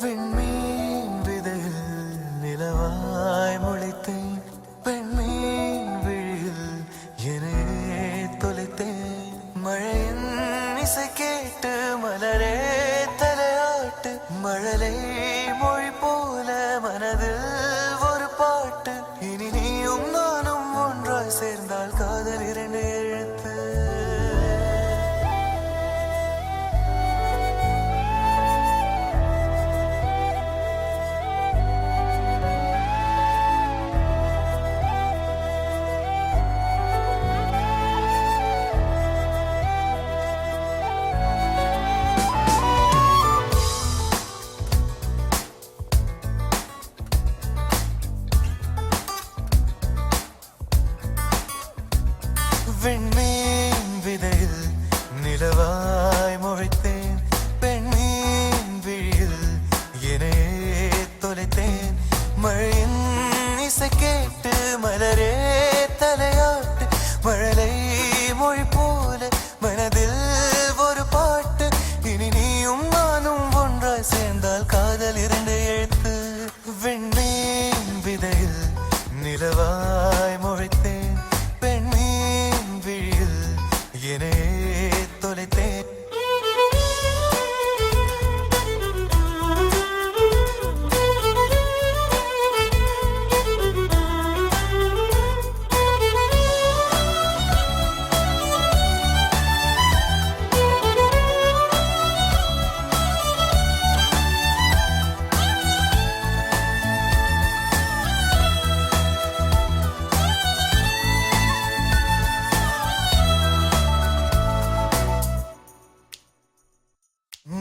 விண்மீன் விதையில் நிலவாய் முளைத்தேன். பெண்மீன் விழியில் என்னே தொலைத்தேன். மழையின் இசை கேட்டு மலரே தலையாட்டு. மழலை மொழி போல மனதில் ஒரு பாட்டு. இனி நீயும் நானும் ஒன்றாய் சேர்ந்தால் காதல் இரண்டு எழுத்து. விண்மீன் விதையில் நிலவாய் முளைத்தேன். பெண்மீன் விழியில் என்னே தொலைத்தேன். மழையின் இசை கேட்டு மலரே தலையாட்டு. மழலை மொழி போல மனதில் ஒரு பாட்டு. இனி நீயும் நானும் ஒன்றாய் சேர்ந்தால் காதல் இரண்டு எழுத்து. விண்மீன் விதையில் நிலவாய் முளைத்தேன். என்னே தொலைத்தேன்.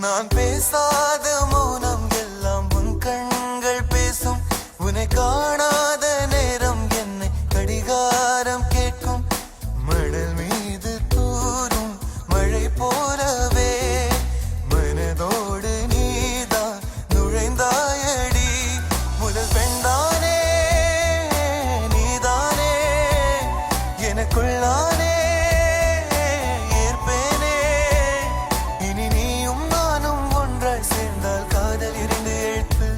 நான் பேசாத மௌனம் எல்லாம் உன் கண்கள் பேசும். உன்னை காணாத நேரம் என்னை கடிகாரம் கேட்கும். மணல் மீது தூரும் மழை போலவே மனதோடு நீதான் நுழைந்தாயடி. முதல் பெண்தானே நீதானே எனக்குள்ளானே சேர்ந்தால் காதல் இரண்டு எழுத்து.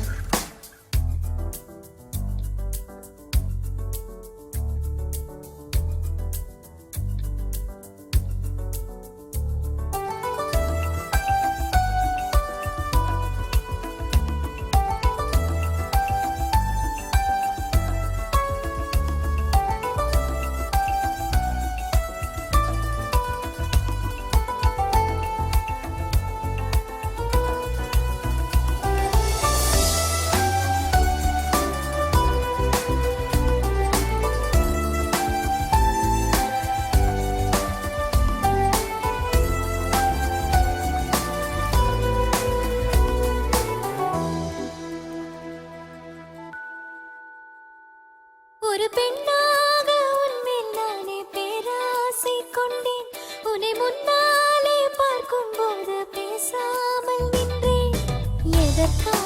ஒரு பெண்ணாக உன்மேல் நானே பேராசை கொண்டேன். உன்னை முன்னாலே பார்க்கும் போது பேசாமல் நின்றேன். எதற்காக